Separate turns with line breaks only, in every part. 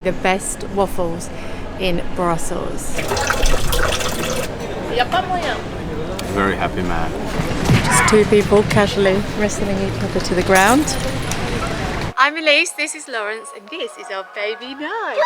The best waffles in Brussels.
Very happy man.
Just two people casually wrestling each other to the ground. I'm Elise, this is Lawrence, and this is our baby Nye.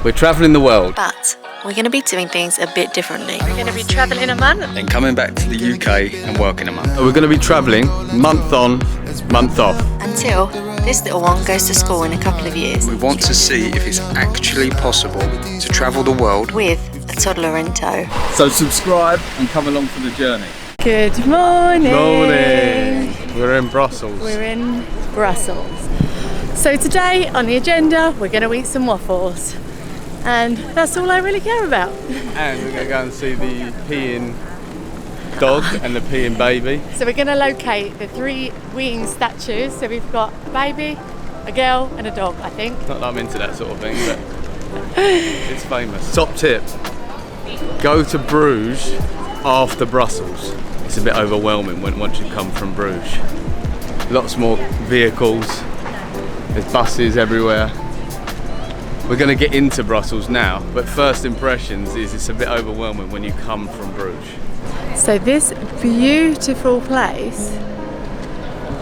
We're travelling the world.
But we're going to be doing things a bit differently. We're going to be travelling a month.
And coming back to the UK and working a month. We're going to be travelling month on, month off.
Until this little one goes to school in a couple of years.
We want to see if it's actually possible to travel the world
with a toddler in tow.
So subscribe and come along for the journey.
Good morning.
Morning. We're in Brussels.
We're in Brussels. So today on the agenda, we're going to eat some waffles. And that's all I really care about.
And we're going to go and see the peeing dog and the peeing baby.
So we're going to locate the three weeing statues. So we've got a baby, a girl and a dog, I think.
Not that I'm into that sort of thing, but it's famous. Top tip, go to Bruges after Brussels. It's a bit overwhelming once you come from Bruges. Lots more vehicles, there's buses everywhere. We're going to get into Brussels now, but first impressions is it's a bit overwhelming when you come from Bruges.
So this beautiful place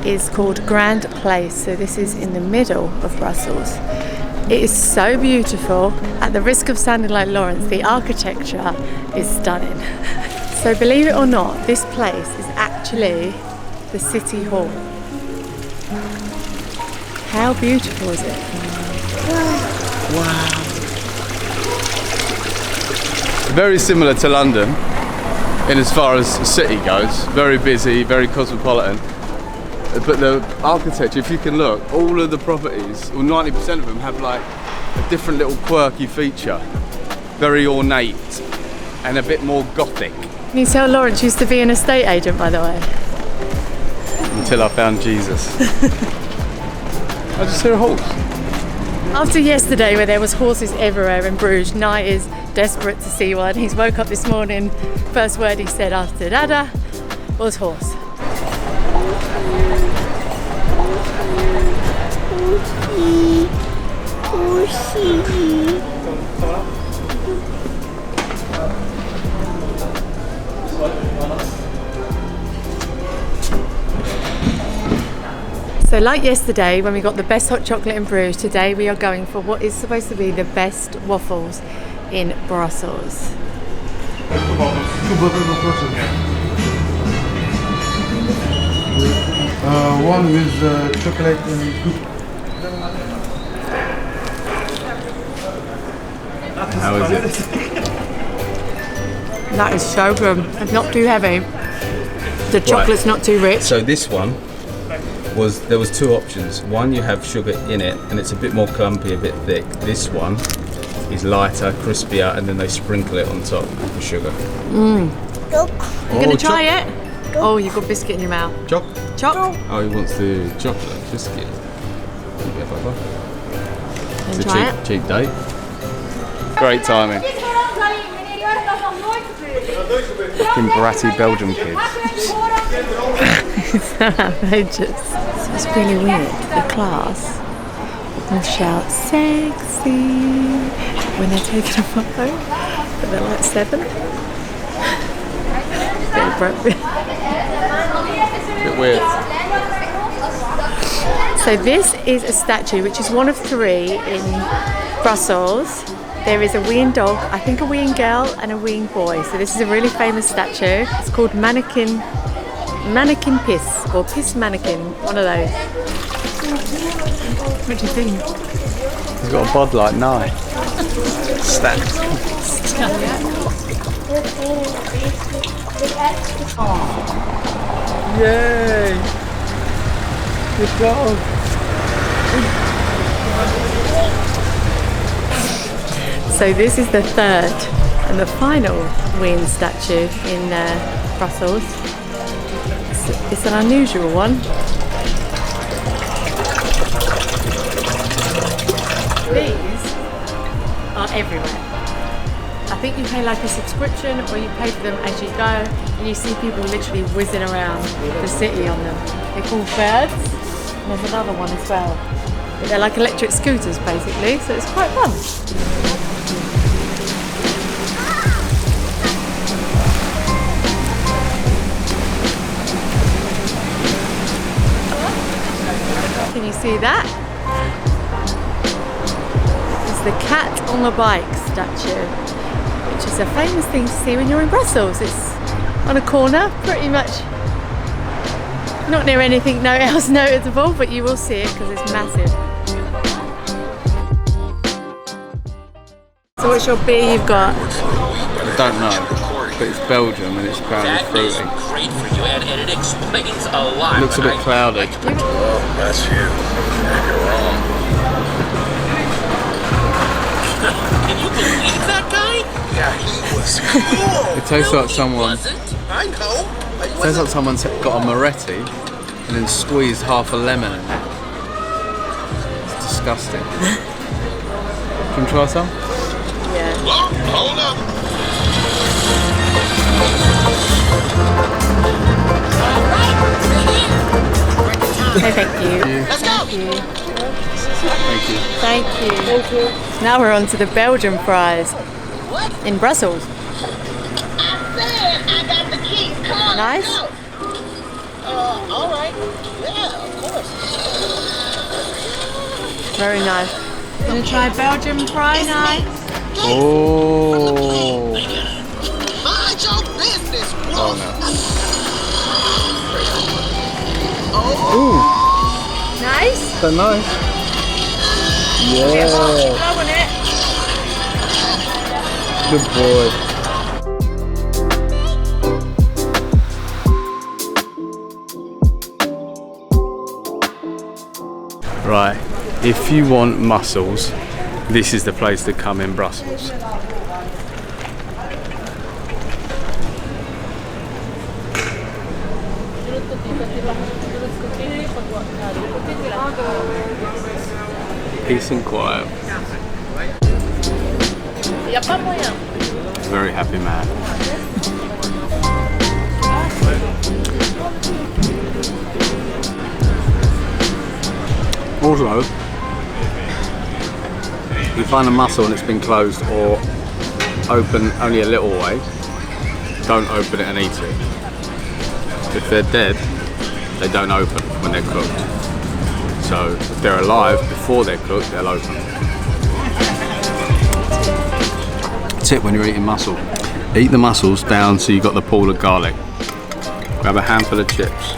is called Grand Place. So this is in the middle of Brussels. It is so beautiful. At the risk of sounding like Lawrence, the architecture is stunning. So believe it or not, this place is actually the city hall. How beautiful is it?
Wow. Very similar to London in as far as the city goes. Very busy, very cosmopolitan. But the architecture, if you can look, all of the properties, well 90% of them have like a different little quirky feature. Very ornate and a bit more gothic.
Can you tell Lawrence used to be an estate agent, by the way?
Until I found Jesus. I just hear a horse.
After yesterday where there was horses everywhere in Bruges, Nye is desperate to see one. He's woke up this morning, first word he said after Dada was horse. So like yesterday when we got the best hot chocolate in Bruges, today we are going for what is supposed to be the best waffles in Brussels.
One with chocolate and coupe.
How is it?
That is so good. It's not too heavy. The chocolate's not too rich.
So this one there was two options. One, you have sugar in it and it's a bit more clumpy, a bit thick. This one is lighter, crispier, and then they sprinkle it on top with the sugar.
You're gonna try it? Oh, you've got biscuit in your mouth.
Choc?
Choc?
Oh, he wants the chocolate biscuit. It's a
Try it.
cheap date. Great timing. Fucking bratty Belgian kids.
It's so outrageous. So it's really weird. The class will shout sexy when they're taking a photo, but they're like 7. Bit appropriate.
Bit weird.
So this is a statue which is one of 3 in Brussels. There is a weeing dog, I think a weeing girl and a weeing boy. So this is a really famous statue. It's called Manneken Pis or Pis Manneken, one of those. What do you think?
He's got a bod like Nye. Stacked. Yay! Good dog.
So this is the 3rd and the final weeing statue in Brussels. It's an unusual one. These are everywhere. I think you pay like a subscription or you pay for them as you go, and you see people literally whizzing around the city on them. They're called birds. And there's another one as well. They're like electric scooters basically, so it's quite fun. Can you see that? It's the cat on the bike statue, which is a famous thing to see when you're in Brussels. It's on a corner, pretty much not near anything else notable, but you will see it because it's massive. So what's your beer you've got?
I don't know, but it's Belgium and it's apparently fruity.
Great for you, and it explains a lot.
It looks a bit cloudy.
That's you. You're wrong. Can you believe that guy? Yeah, he was cool.
It tastes like someone.
I know.
It tastes like someone's got a Moretti and then squeezed half a lemon in it. It's disgusting. Can you try some?
Yeah.
Oh, hold up.
Okay, thank you.
Let's go.
Thank you.
Thank you. Thank you. Now we're on to the Belgian fries in Brussels.
I got the keys. Come on.
Nice.
Let's go. All right. Yeah, of course.
Very nice. Gonna try Belgian fry now.
Oh.
Mind your business, bro.
Oh no.
Oh.
Nice.
So nice. Yeah. Good boy. Right, if you want mussels, this is the place to come in Brussels. Peace and quiet. Very happy man. Also, if you find a mussel and it's been closed or open only a little way, don't open it and eat it. If they're dead, they don't open when they're cooked. So if they're alive before they're cooked, they'll open. Tip when you're eating mussel, eat the mussels down so you've got the pool of garlic. Grab a handful of chips.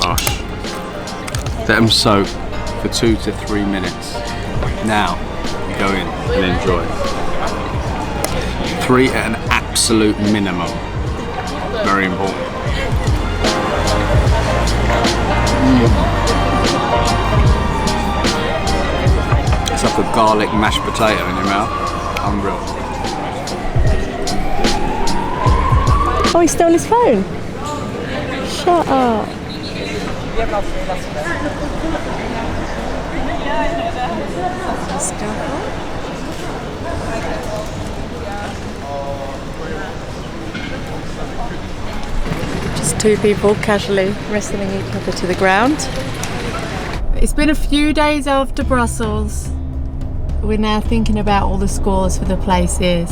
Gosh. Let them soak for 2 to 3 minutes. Now, you go in and enjoy. 3 at an absolute minimum. Very important. It's like a garlic mashed potato in your mouth. Unreal.
Oh, he stole his phone. Shut up. Just two people casually wrestling each other to the ground. It's been a few days after Brussels. We're now thinking about all the scores for the places.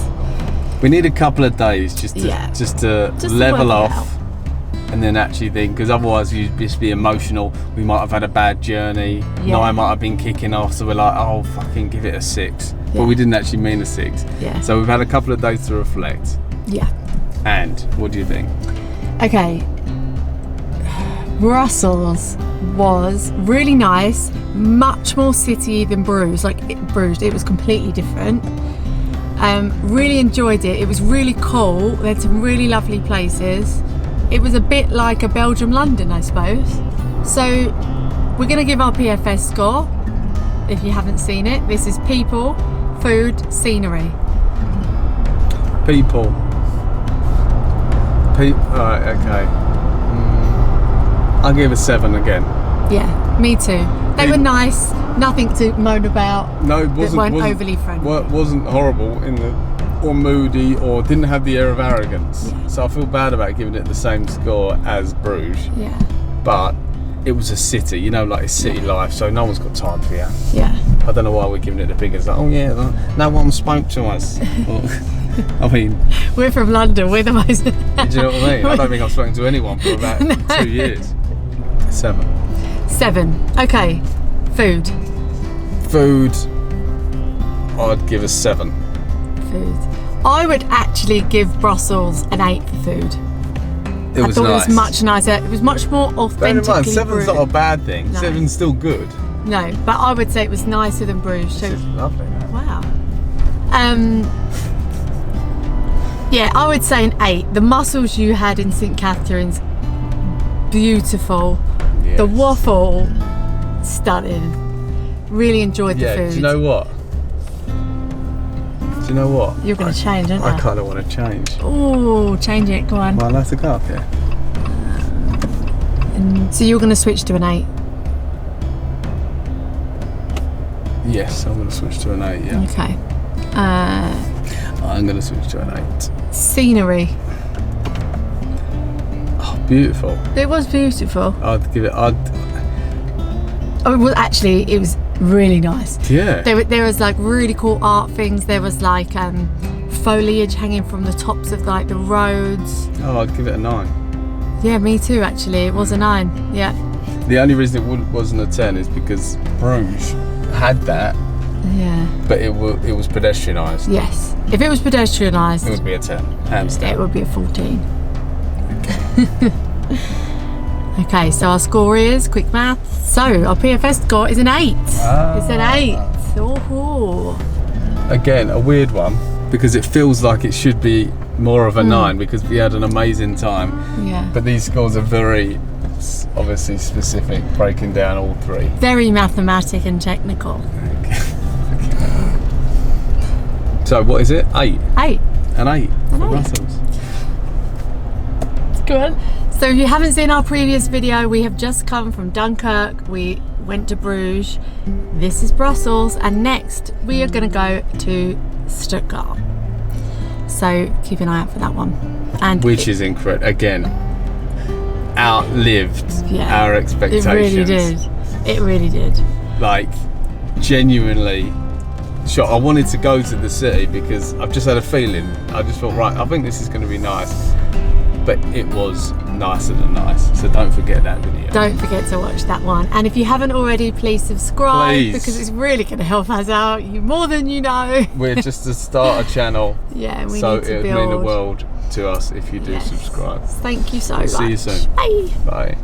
We need a couple of days just to level
work it
off. And then actually think, because otherwise you'd just be emotional. We might have had a bad journey.
Yeah.
Night might have been kicking off, so we're like, oh, fucking give it a 6.
Yeah.
But we didn't actually mean a 6.
Yeah.
So we've had a couple of days to reflect.
Yeah.
And what do you think?
Okay. Brussels was really nice, much more city than Bruges. Bruges, it was completely different. Really enjoyed it. It was really cool. They had some really lovely places. It was a bit like a Belgium London, I suppose. So we're going to give our PFS score. If you haven't seen it, this is people, food, scenery.
People. Alright, okay. I'll give a 7 again.
Yeah, me too. They were nice, nothing to moan about.
No, it wasn't.
Weren't overly friendly.
Wasn't horrible or moody, or didn't have the air of arrogance.
Yeah.
So I feel bad about giving it the same score as Bruges.
Yeah.
But it was a city, you know, like it's city life, so no one's got time for you.
Yeah.
I don't know why we're giving it the biggest, like, oh yeah, no one spoke to us. Well, I mean,
We're from London, we're the most...
do you know what I mean? I don't think I've spoken to anyone for about 2 years. 7.
7. Okay. Food.
Food, I'd give a 7.
Food. I would actually give Brussels an 8 for food.
It was
I thought
nice.
it was much nicer. It was much more
Bear in
authentically
mind, 7's
brewed.
not a bad thing.
No.
7's still good.
No, but I would say it was nicer than Bruges. So,
It's lovely, man.
wow. Yeah, I would say an 8. The mussels you had in St Catherine's, beautiful.
Yes.
The waffle, stunning. Really enjoyed the
Yeah,
food.
do you know what? Do you know what?
You're going to change, aren't
I
you?
kind of want to change.
Oh, change it. Go on.
Well, let's go up here.
So you're going to switch to an 8.
Yes, I'm going to switch to an 8, yeah.
Okay.
I'm going to switch to an 8.
Scenery.
Oh, beautiful.
It was beautiful.
I'd give it,
Oh, well, actually, it was really nice.
yeah.
There was like really cool art things. There was like foliage hanging from the tops of like the roads.
Oh, I'd give it a 9.
Yeah, me too. Actually, it was a 9. Yeah.
The only reason it wasn't a 10 is because Bruges had that,
Yeah.
but it was pedestrianised.
Yes. If it was
It
pedestrianised,
would be a 10, hands
it
down.
would be a 14. Okay, so our score is, quick math. So our PFS score is an 8. It's an 8. Oh.
Again, a weird one, because it feels like it should be more of a 9 because we had an amazing time.
Yeah.
But these scores are very obviously specific, breaking down all 3.
Very mathematic and technical.
So what is it? 8.
8.
An 8 for
8.
Brussels.
Good. So if you haven't seen our previous video, we have just come from Dunkirk. We went to Bruges. This is Brussels, and next we are going to go to Stuttgart. So keep an eye out for that one. And
Which is incredible. Again, outlived our expectations.
It really did. It really did.
Like, genuinely shocked. I wanted to go to the city because I've just had a feeling. I just thought, right, I think this is going to be nice. But it was nicer than nice. So don't forget that video.
Don't forget to watch that one. And if you haven't already, please subscribe.
Please.
Because it's really going to help us out. You more than you know.
We're just to start a channel.
Yeah, and we
So
need to
it would
build.
mean the world to us if you do
Yes.
subscribe.
Thank you so much.
See you soon.
Bye.
Bye.